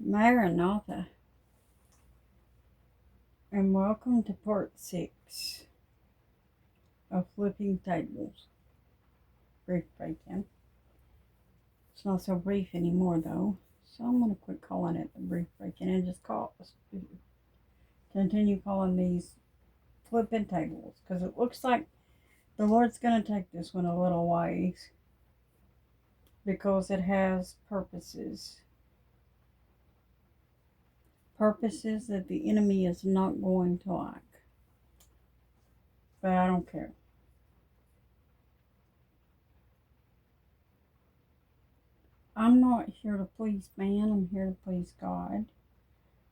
Maranatha, and welcome to part 6 of Flipping Tables. Brief break-in. It's not so brief anymore though, so I'm going to quit calling it a brief break-in and just continue calling these Flipping Tables, because it looks like the Lord's going to take this one a little ways because it has purposes. Purposes that the enemy is not going to like. But I don't care. I'm not here to please man, I'm here to please God.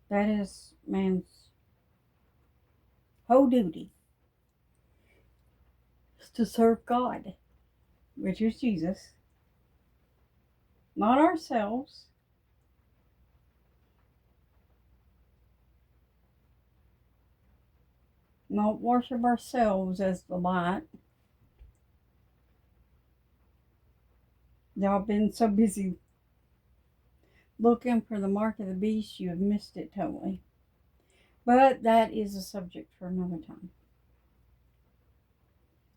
That is man's whole duty, is to serve God, which is Jesus, not ourselves. Not worship ourselves as the light. Y'all been so busy looking for the mark of the beast, you have missed it totally. But that is a subject for another time.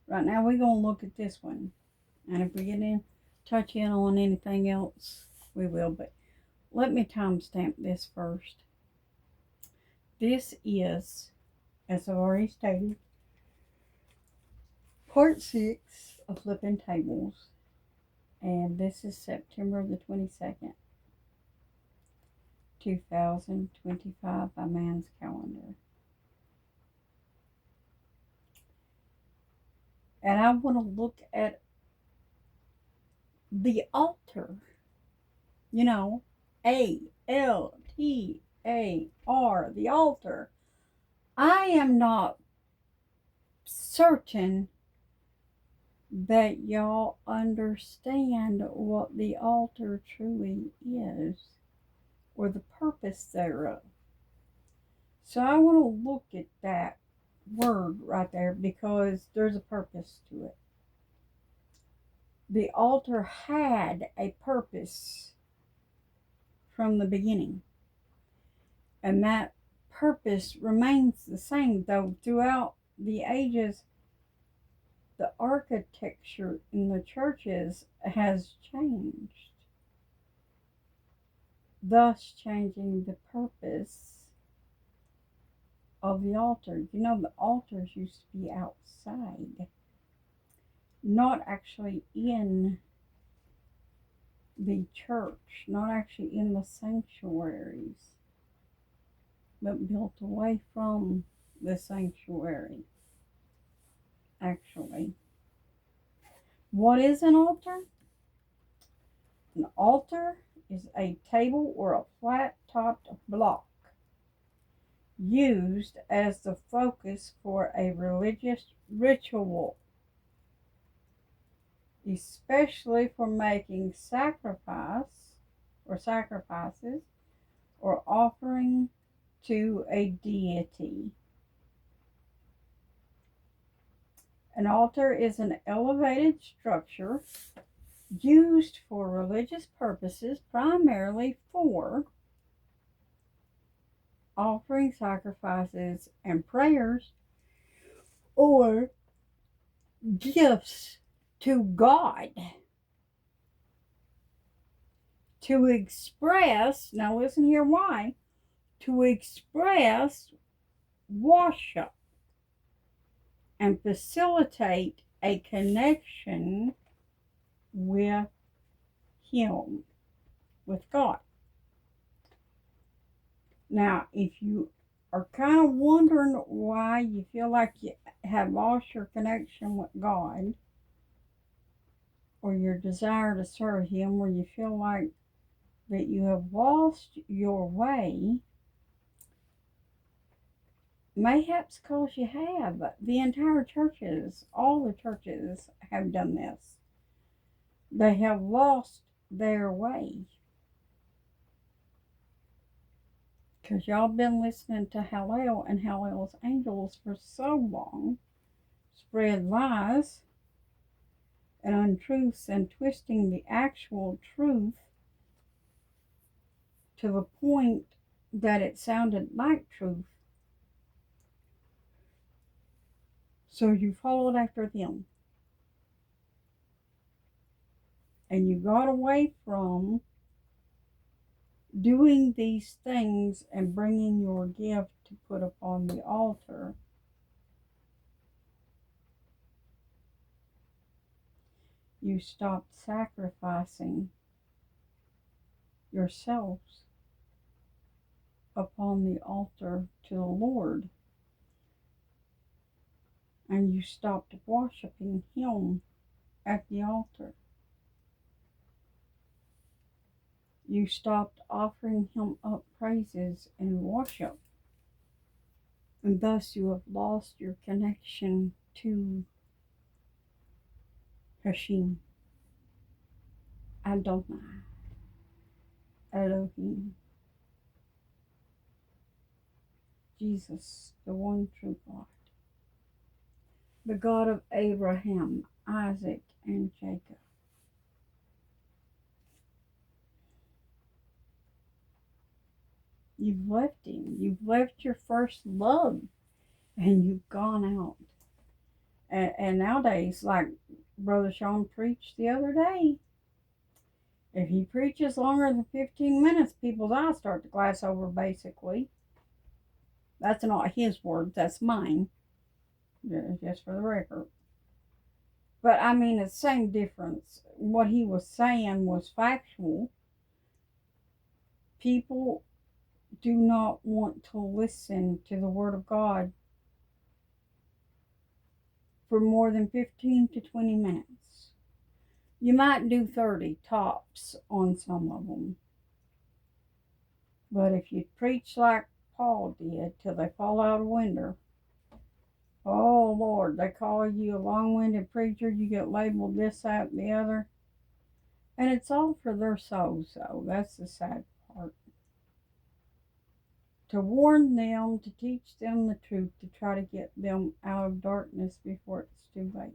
Right now, we're going to look at this one. And if we get in, touch in on anything else, we will. But let me timestamp this first. This is, as I've already stated, part 6 of Flipping Tables. And this is September the 22nd, 2025 by man's calendar. And I want to look at the altar. You know, ALTAR, the altar. I am not certain that y'all understand what the altar truly is or the purpose thereof. So I want to look at that word right there because there's a purpose to it. The altar had a purpose from the beginning, and that purpose remains the same, though throughout the ages the architecture in the churches has changed, thus changing the purpose of the altar. You know, the altars used to be outside, not actually in the church, not actually in the sanctuaries, but built away from the sanctuary. Actually, what is an altar? An altar is a table or a flat-topped block used as the focus for a religious ritual, especially for making sacrifices or offering to a deity. An altar is an elevated structure used for religious purposes, primarily for offering sacrifices and prayers or gifts to God. To express, now listen here why, to express worship and facilitate a connection with Him, with God. Now, if you are kind of wondering why you feel like you have lost your connection with God, or your desire to serve Him, or you feel like that you have lost your way, mayhaps because you have. The entire churches, all the churches have done this. They have lost their way. Because y'all been listening to Hallel and Hallel's angels for so long, spread lies and untruths and twisting the actual truth to the point that it sounded like truth. So you followed after them. And you got away from doing these things and bringing your gift to put upon the altar. You stopped sacrificing yourselves upon the altar to the Lord. And you stopped worshiping Him at the altar. You stopped offering Him up praises and worship. And thus you have lost your connection to Hashem, Adonai, Elohim, Jesus, the one true God, the God of Abraham, Isaac, and Jacob. You've left Him. You've left your first love, and you've gone out. And nowadays, like Brother Sean preached the other day, if he preaches longer than 15 minutes, people's eyes start to glass over, basically. That's not his words, that's mine, just for the record. But I mean, it's the same difference. What he was saying was factual. People do not want to listen to the Word of God for more than 15 to 20 minutes. You might do 30 tops on some of them. But if you preach like Paul did till they fall out of window, oh Lord, they call you a long-winded preacher, you get labeled this, that, and the other. And it's all for their souls, though. That's the sad part. To warn them, to teach them the truth, to try to get them out of darkness before it's too late.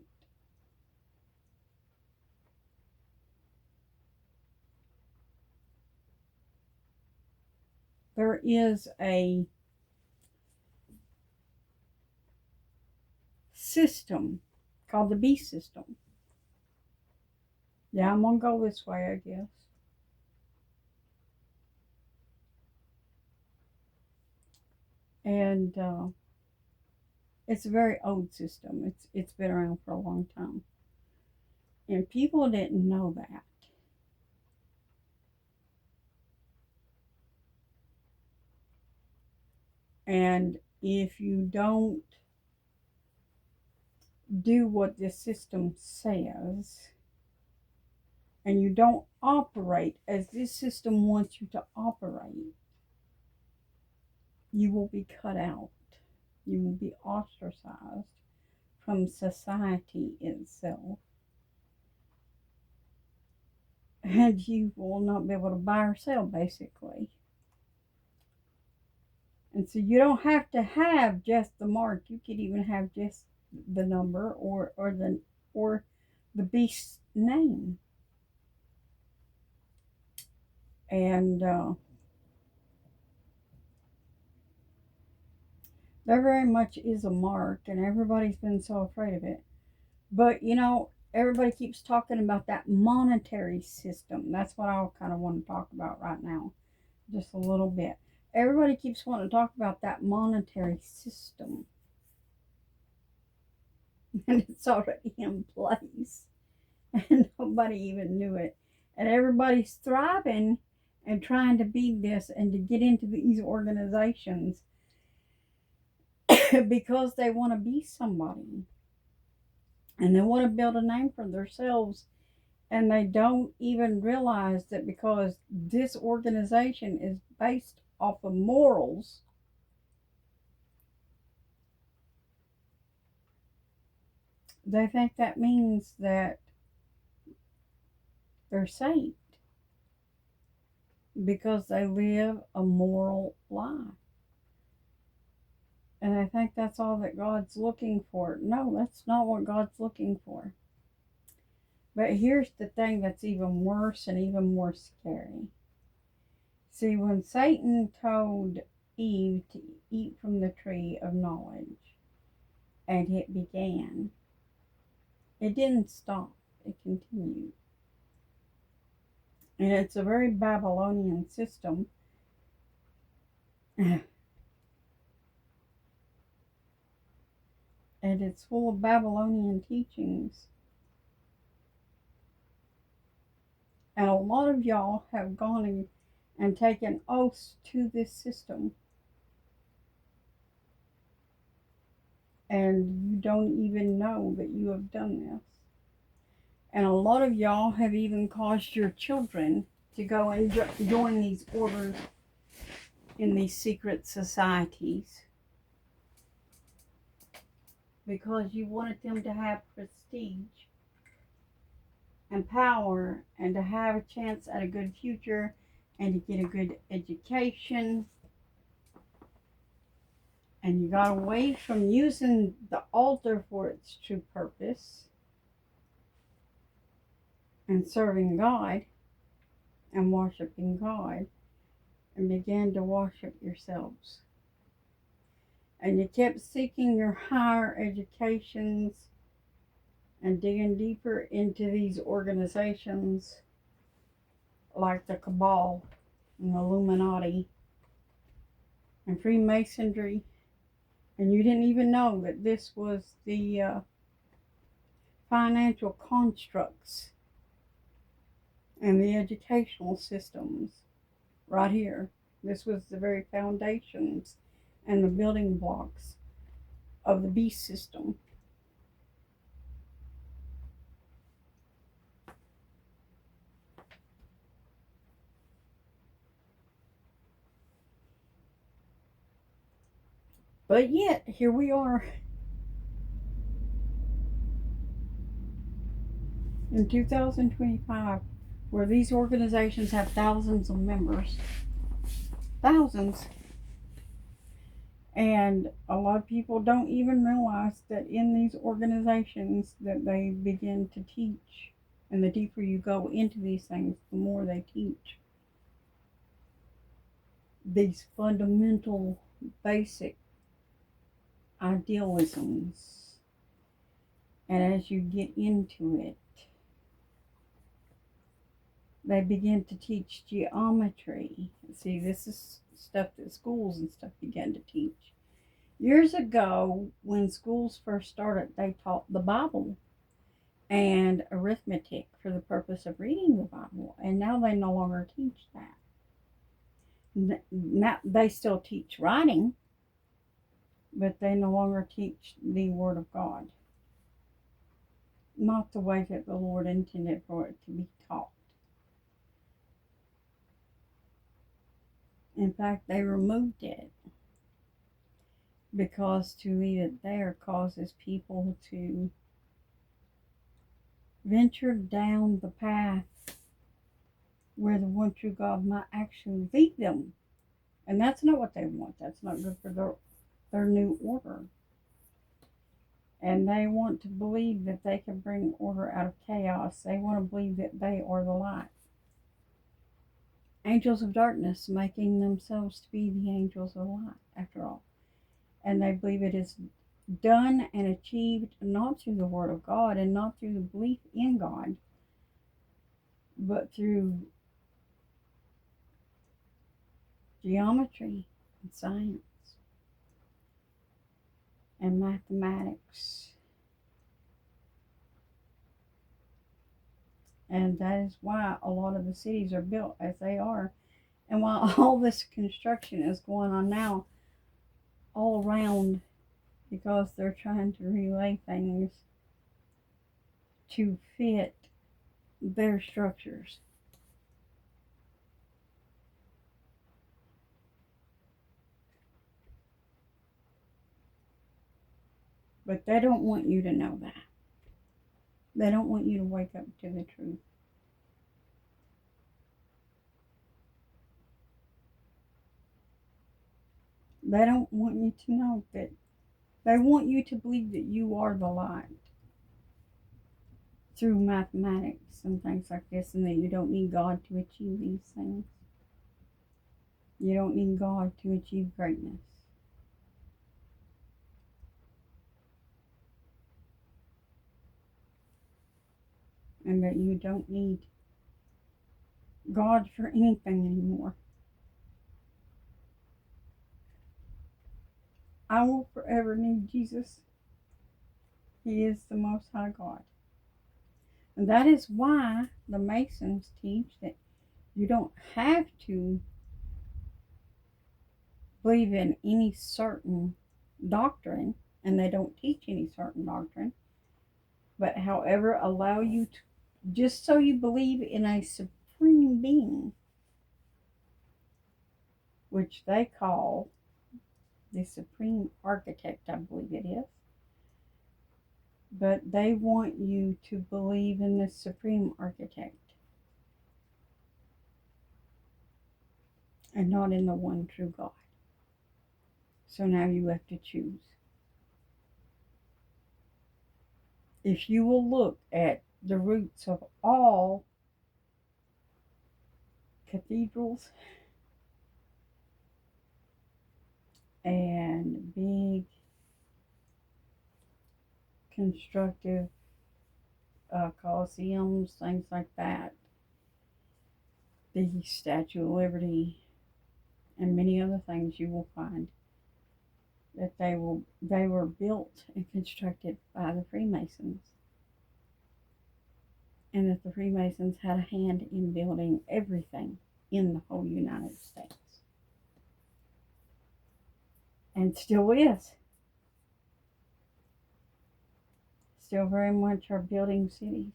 There is a system called the beast system. Yeah, I'm going to go this way, I guess. And it's a very old system. It's been around for a long time. And people didn't know that. And if you don't do what this system says, and you don't operate as this system wants you to operate, you will be cut out. You will be ostracized from society itself. And you will not be able to buy or sell, basically. And so you don't have to have just the mark. You could even have just the number or the beast's name. And there very much is a mark, and everybody's been so afraid of it. But you know, everybody keeps talking about that monetary system. That's what I kind of want to talk about right now, just a little bit. Everybody keeps wanting to talk about that monetary system. And it's already in place. And nobody even knew it. And everybody's thriving and trying to be this and to get into these organizations because they want to be somebody. And they want to build a name for themselves. And they don't even realize that because this organization is based off of morals, they think that means that they're saved because they live a moral life. And I think that's all that God's looking for. No, that's not what God's looking for. But here's the thing that's even worse and even more scary. See, when Satan told Eve to eat from the tree of knowledge and it began, it didn't stop, it continued. And it's a very Babylonian system. And it's full of Babylonian teachings. And a lot of y'all have gone and taken oaths to this system. And you don't even know that you have done this. And a lot of y'all have even caused your children to go and join these orders in these secret societies because you wanted them to have prestige and power and to have a chance at a good future and to get a good education. And you got away from using the altar for its true purpose and serving God and worshiping God, and began to worship yourselves. And you kept seeking your higher educations and digging deeper into these organizations like the Cabal and the Illuminati and Freemasonry. And you didn't even know that this was the financial constructs and the educational systems right here. This was the very foundations and the building blocks of the beast system. But yet, here we are in 2025, where these organizations have thousands of members. Thousands. And a lot of people don't even realize that in these organizations that they begin to teach. And the deeper you go into these things, the more they teach these fundamental, basic idealisms. And as you get into it, they begin to teach geometry. See, this is stuff that schools and stuff began to teach. Years ago, when schools first started, they taught the Bible and arithmetic for the purpose of reading the Bible. And now they no longer teach that. Now, they still teach writing, but they no longer teach the Word of God. Not the way that the Lord intended for it to be taught. In fact, they removed it because to leave it there causes people to venture down the path where the one true God might actually lead them. And that's not what they want. That's not good for their new order. And they want to believe that they can bring order out of chaos. They want to believe that they are the light. Angels of darkness, making themselves to be the angels of light, after all. And they believe it is done and achieved not through the Word of God and not through the belief in God, but through geometry and science and mathematics. And that is why a lot of the cities are built as they are. And while all this construction is going on now all around, because they're trying to relay things to fit their structures. But they don't want you to know that. They don't want you to wake up to the truth. They don't want you to know that. They want you to believe that you are the light through mathematics and things like this, and that you don't need God to achieve these things. You don't need God to achieve greatness. And that you don't need God for anything anymore. I will forever need Jesus. He is the Most High God. And that is why the Masons teach that you don't have to believe in any certain doctrine, and they don't teach any certain doctrine, but however, allow you to, just so you believe in a supreme being, which they call the supreme architect, I believe it is. But they want you to believe in the supreme architect and not in the one true God. So now you have to choose. If you will look at the roots of all cathedrals and big constructive coliseums, things like that, the Statue of Liberty, and many other things, you will find that they were built and constructed by the Freemasons, and that the Freemasons had a hand in building everything in the whole United States, and still is. Still very much are building cities.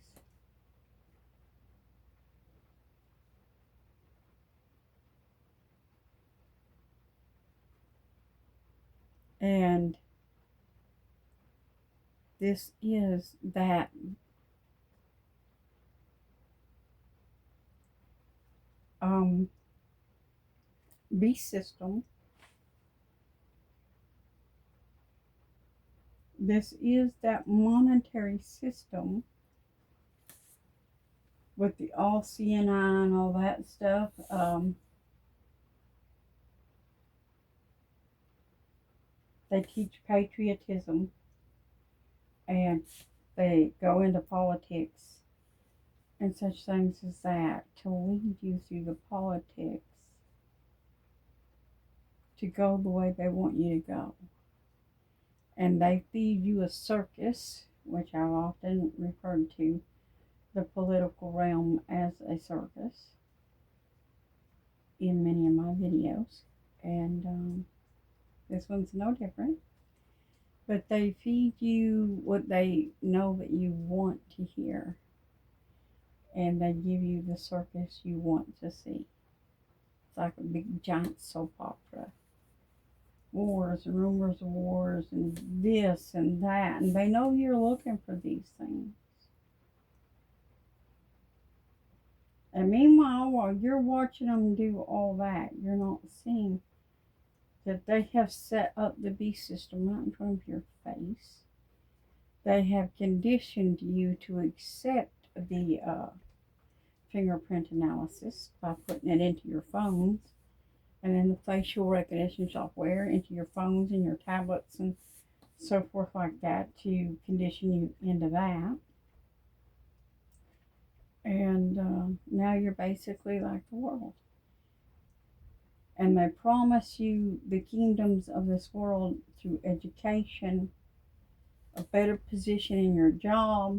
And this is that beast system. This is that monetary system with the all CNI and all that stuff. They teach patriotism, and they go into politics and such things as that to lead you through the politics to go the way they want you to go. And they feed you a circus, which I've often referred to the political realm as a circus in many of my videos. And this one's no different. But they feed you what they know that you want to hear. And they give you the circus you want to see. It's like a big giant soap opera. Wars and rumors of wars and this and that. And they know you're looking for these things. And meanwhile, while you're watching them do all that, you're not seeing that they have set up the beast system right in front of your face. They have conditioned you to accept the fingerprint analysis by putting it into your phones, and then the facial recognition software into your phones and your tablets and so forth like that to condition you into that. And now you're basically like the world. And they promise you the kingdoms of this world through education, a better position in your job,